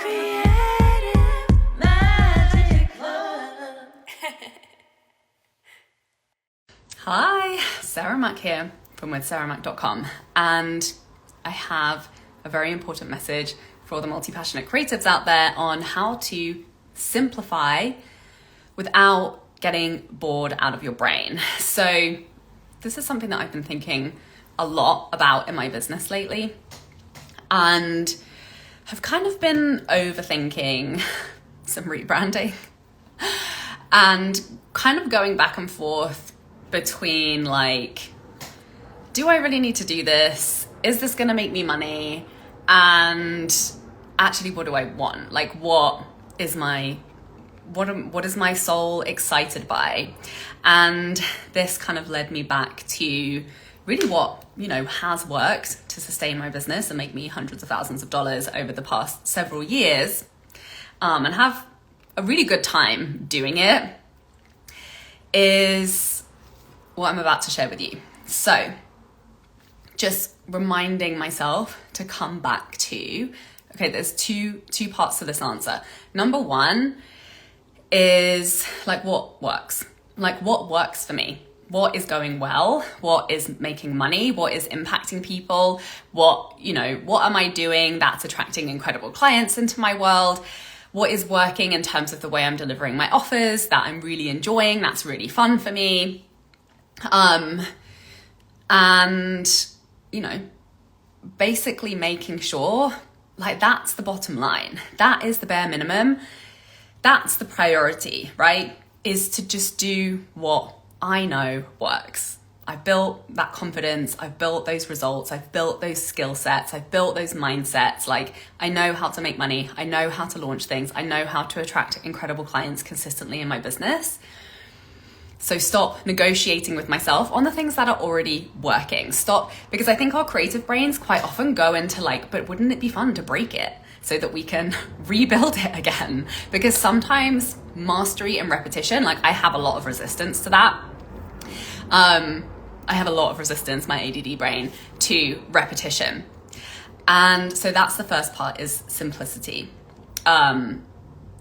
Creative Magic Club. Hi, Sarah Mack here from withsarahmack.com, and I have a very important message for all the multi-passionate creatives out there on how to simplify without getting bored out of your brain. So this is something that I've been thinking a lot about in my business lately, and have kind of been overthinking some rebranding and kind of going back and forth between like, do I really need to do this? Is this going to make me money? And actually, what do I want? Like, what is my soul excited by? And this kind of led me back to really what, has worked to sustain my business and make me hundreds of thousands of dollars over the past several years, and have a really good time doing it, is what I'm about to share with you. So just reminding myself to come back to, okay, there's two parts to this answer. Number one is like, what works? Like, what works for me? What is going well? What is making money? What is impacting people? What am I doing that's attracting incredible clients into my world? What is working in terms of the way I'm delivering my offers that I'm really enjoying, that's really fun for me? And, basically making sure, like, that's the bottom line. That is the bare minimum. That's the priority, right? Is to just do what I know works. I've built that confidence. I've built those results. I've built those skill sets. I've built those mindsets. Like, I know how to make money. I know how to launch things. I know how to attract incredible clients consistently in my business. So stop negotiating with myself on the things that are already working. Stop, because I think our creative brains quite often go into like, but wouldn't it be fun to break it so that we can rebuild it again? Because sometimes mastery and repetition, like, I have a lot of resistance to that. I have a lot of resistance, my ADD brain, to repetition. And so that's the first part, is simplicity.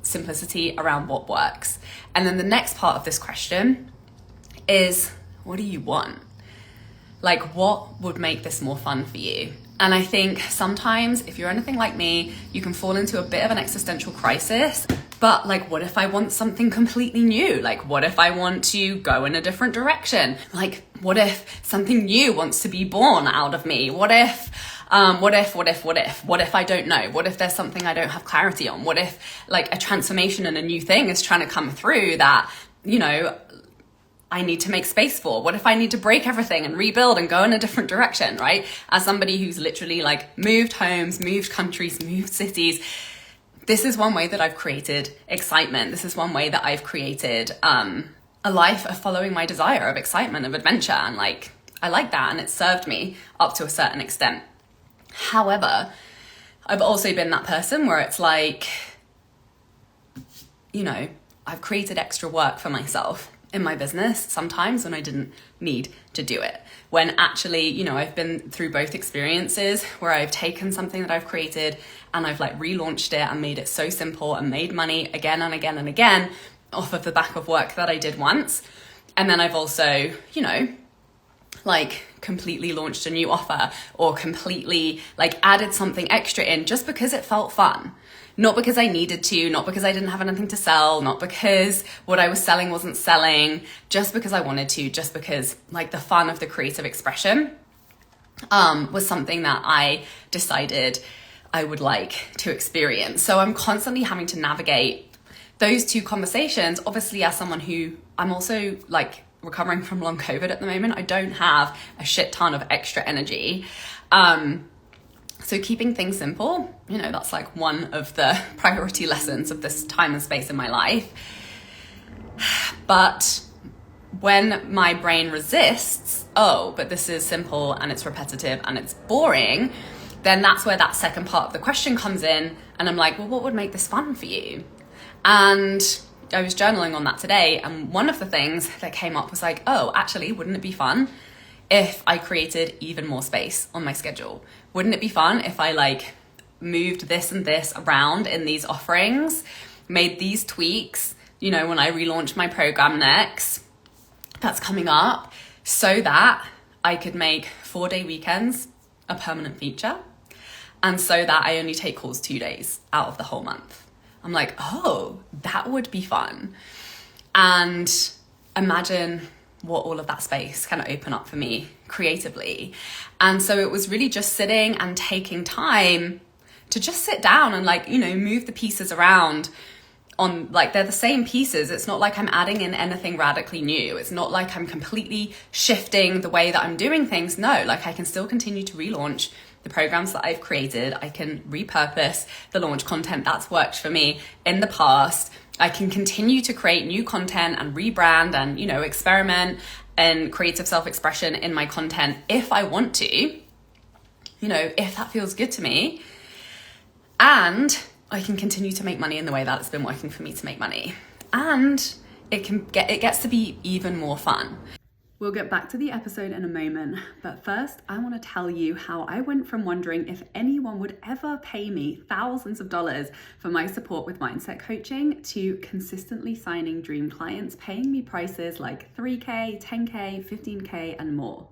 Simplicity around what works. And then the next part of this question is, what do you want? Like, what would make this more fun for you? And I think sometimes, if you're anything like me, you can fall into a bit of an existential crisis. But like, what if I want something completely new? Like, what if I want to go in a different direction? Like, what if something new wants to be born out of me? What if I don't know? What if there's something I don't have clarity on? What if like a transformation and a new thing is trying to come through that, I need to make space for? What if I need to break everything and rebuild and go in a different direction, right? As somebody who's literally like moved homes, moved countries, moved cities, this is one way that I've created excitement. This is one way that I've created a life of following my desire, of excitement, of adventure. And like, I like that, and it served me up to a certain extent. However, I've also been that person where it's like, I've created extra work for myself in my business sometimes when I didn't need to do it. When actually, I've been through both experiences where I've taken something that I've created and I've like relaunched it and made it so simple and made money again and again and again off of the back of work that I did once. And then I've also, like completely launched a new offer or completely like added something extra in just because it felt fun. Not because I needed to, not because I didn't have anything to sell, not because what I was selling wasn't selling, just because I wanted to, just because like the fun of the creative expression was something that I decided I would like to experience. So I'm constantly having to navigate those two conversations. Obviously, as someone who, I'm also like recovering from long COVID at the moment, I don't have a shit ton of extra energy. So keeping things simple, that's like one of the priority lessons of this time and space in my life. But when my brain resists, but this is simple and it's repetitive and it's boring, then that's where that second part of the question comes in. And I'm like, well, what would make this fun for you? And I was journaling on that today. And one of the things that came up was like, actually, wouldn't it be fun if I created even more space on my schedule? Wouldn't it be fun if I like moved this and this around in these offerings, made these tweaks, you know, when I relaunch my program next, that's coming up, so that I could make 4-day weekends a permanent feature. And so that I only take calls 2 days out of the whole month. I'm like, oh, that would be fun. And imagine what all of that space can open up for me creatively. And so it was really just sitting and taking time to just sit down and like, you know, move the pieces around on, like, they're the same pieces. It's not like I'm adding in anything radically new. It's not like I'm completely shifting the way that I'm doing things. No, like I can still continue to relaunch the programs that I've created. I can repurpose the launch content that's worked for me in the past. I can continue to create new content and rebrand and, you know, experiment and creative self-expression in my content if I want to, you know, if that feels good to me. And I can continue to make money in the way that it's been working for me to make money. And it gets to be even more fun. We'll get back to the episode in a moment, but first I want to tell you how I went from wondering if anyone would ever pay me thousands of dollars for my support with mindset coaching to consistently signing dream clients paying me prices like $3K, $10K, $15K and more.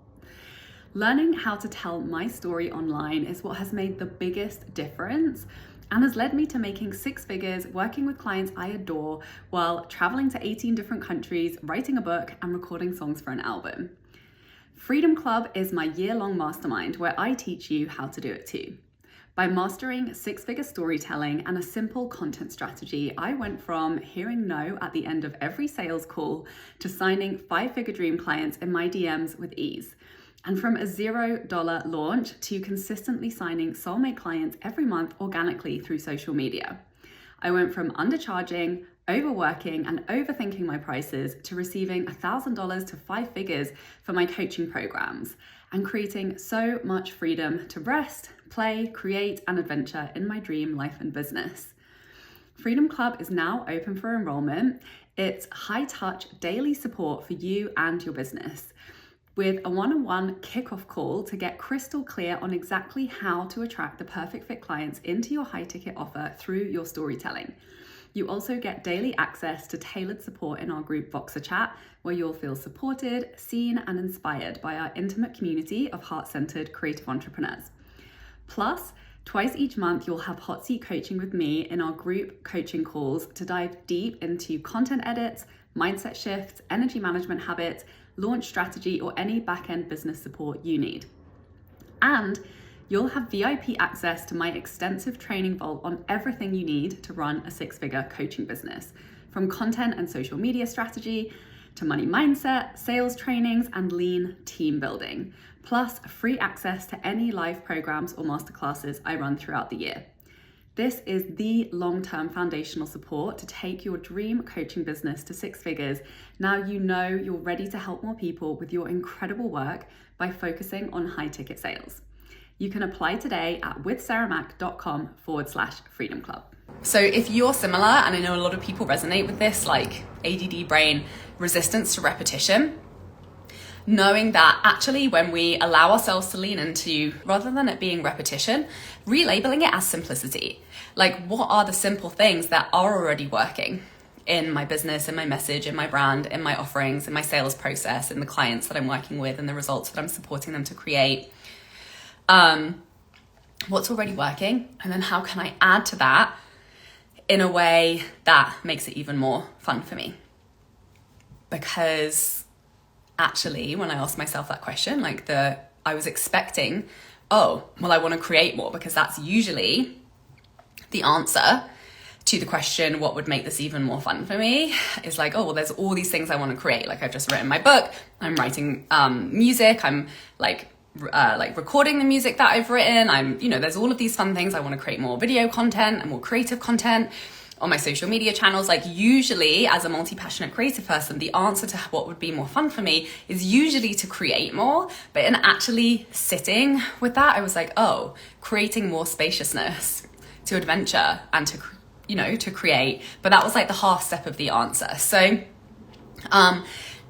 Learning how to tell my story online is what has made the biggest difference and has led me to making 6 figures, working with clients I adore, while traveling to 18 different countries, writing a book, and recording songs for an album. Freedom Club is my year-long mastermind where I teach you how to do it too. By mastering 6-figure storytelling and a simple content strategy, I went from hearing no at the end of every sales call to signing 5-figure dream clients in my DMs with ease. And from a $0 launch to consistently signing soulmate clients every month organically through social media. I went from undercharging, overworking, and overthinking my prices to receiving $1,000 to 5 figures for my coaching programs and creating so much freedom to rest, play, create, and adventure in my dream life and business. Freedom Club is now open for enrollment. It's high-touch daily support for you and your business, with a one-on-one kickoff call to get crystal clear on exactly how to attract the perfect fit clients into your high-ticket offer through your storytelling. You also get daily access to tailored support in our group Voxer Chat, where you'll feel supported, seen, and inspired by our intimate community of heart-centered creative entrepreneurs. Plus, twice each month, you'll have hot seat coaching with me in our group coaching calls to dive deep into content edits, mindset shifts, energy management habits, launch strategy, or any back-end business support you need. And you'll have VIP access to my extensive training vault on everything you need to run a 6-figure coaching business, from content and social media strategy to money mindset, sales trainings, and lean team building, plus free access to any live programs or masterclasses I run throughout the year. This is the long-term foundational support to take your dream coaching business to 6 figures. Now you know you're ready to help more people with your incredible work by focusing on high-ticket sales. You can apply today at withsarahmac.com/freedom club. So if you're similar, and I know a lot of people resonate with this, like ADD brain, resistance to repetition, knowing that actually when we allow ourselves to lean into, rather than it being repetition, relabeling it as simplicity. Like, what are the simple things that are already working in my business, in my message, in my brand, in my offerings, in my sales process, in the clients that I'm working with, and the results that I'm supporting them to create? What's already working? And then how can I add to that in a way that makes it even more fun for me? Because actually, when I asked myself that question, I was expecting, I want to create more, because that's usually the answer to the question, what would make this even more fun for me? Is like, there's all these things I want to create. Like, I've just written my book, I'm writing music, I'm recording the music that I've written. There's all of these fun things. I want to create more video content and more creative content on my social media channels. Like, usually as a multi-passionate creative person, the answer to what would be more fun for me is usually to create more. But in actually sitting with that, I was like, creating more spaciousness to adventure and to create. But that was like the half step of the answer. So,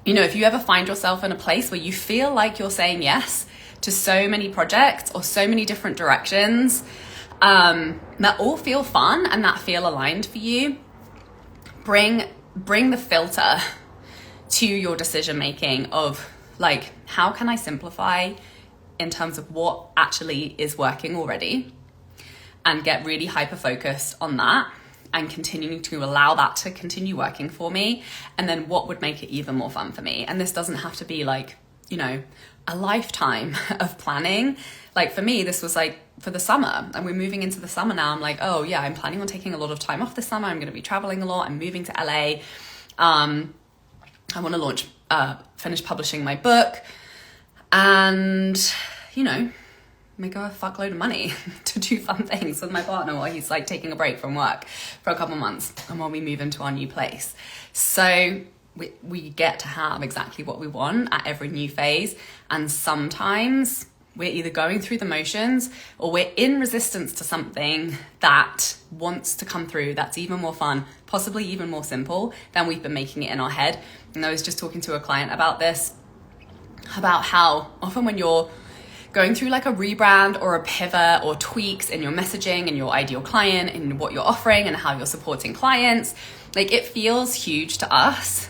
if you ever find yourself in a place where you feel like you're saying yes to so many projects or so many different directions, that all feel fun and that feel aligned for you. Bring the filter to your decision making of like, how can I simplify in terms of what actually is working already, and get really hyper focused on that and continuing to allow that to continue working for me. And then what would make it even more fun for me? And this doesn't have to be like, you know, a lifetime of planning. Like for me, this was like for the summer, and we're moving into the summer now. I'm like, oh yeah, I'm planning on taking a lot of time off this summer. I'm going to be traveling a lot. I'm moving to LA. I want to finish publishing my book, and, you know, make a fuckload of money to do fun things with my partner while he's like taking a break from work for a couple months, and while we move into our new place. So we get to have exactly what we want at every new phase. And sometimes we're either going through the motions or we're in resistance to something that wants to come through, that's even more fun, possibly even more simple than we've been making it in our head. And I was just talking to a client about this, about how often when you're going through like a rebrand or a pivot or tweaks in your messaging and your ideal client and what you're offering and how you're supporting clients, like it feels huge to us,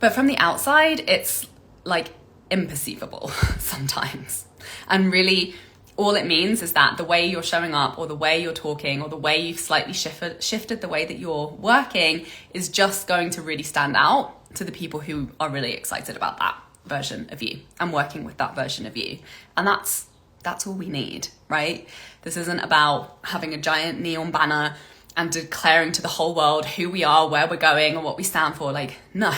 but from the outside, it's like imperceivable sometimes. And really all it means is that the way you're showing up, or the way you're talking, or the way you've slightly shifted the way that you're working is just going to really stand out to the people who are really excited about that version of you and working with that version of you. And that's all we need, right? This isn't about having a giant neon banner and declaring to the whole world who we are, where we're going, or what we stand for. Like, no,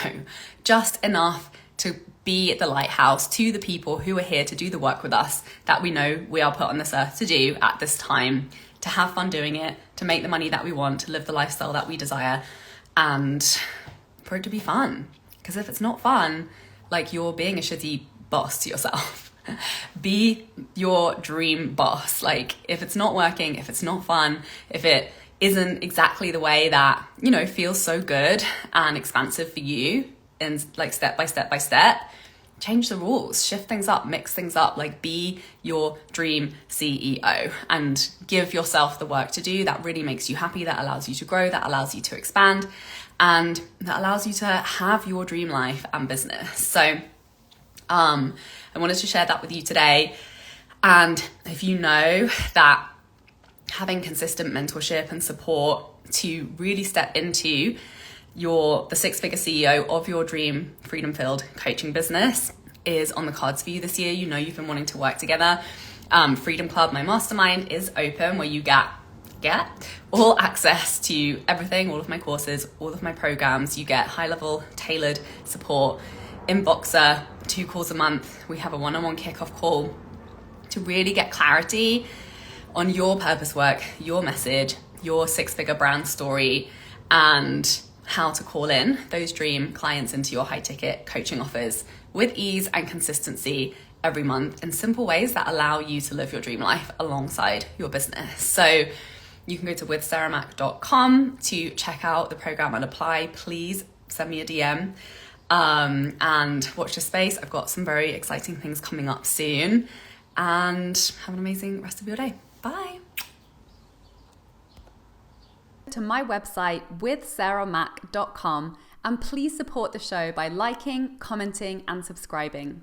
just enough to be the lighthouse to the people who are here to do the work with us that we know we are put on this earth to do at this time, to have fun doing it, to make the money that we want, to live the lifestyle that we desire, and for it to be fun. Because if it's not fun, like, you're being a shitty boss to yourself. Be your dream boss. Like, if it's not working, if it's not fun, if it isn't exactly the way that, you know, feels so good and expansive for you, and like step by step, change the rules, shift things up, mix things up. Like, be your dream CEO and give yourself the work to do that really makes you happy, that allows you to grow, that allows you to expand, and that allows you to have your dream life and business. So I wanted to share that with you today. And if you know that having consistent mentorship and support to really step into the six-figure CEO of your dream freedom-filled coaching business is on the cards for you this year. You know, you've been wanting to work together. Freedom Club, my mastermind, is open, where you get all access to everything, all of my courses, all of my programs. You get high-level tailored support in Boxer, 2 calls a month. We have a one-on-one kickoff call to really get clarity on your purpose work, your message, your six-figure brand story, and how to call in those dream clients into your high-ticket coaching offers with ease and consistency every month in simple ways that allow you to live your dream life alongside your business. So you can go to withsarahmac.com to check out the program and apply. Please send me a DM and watch this space. I've got some very exciting things coming up soon, and have an amazing rest of your day. Bye. To my website withsarahmac.com, and please support the show by liking, commenting, and subscribing.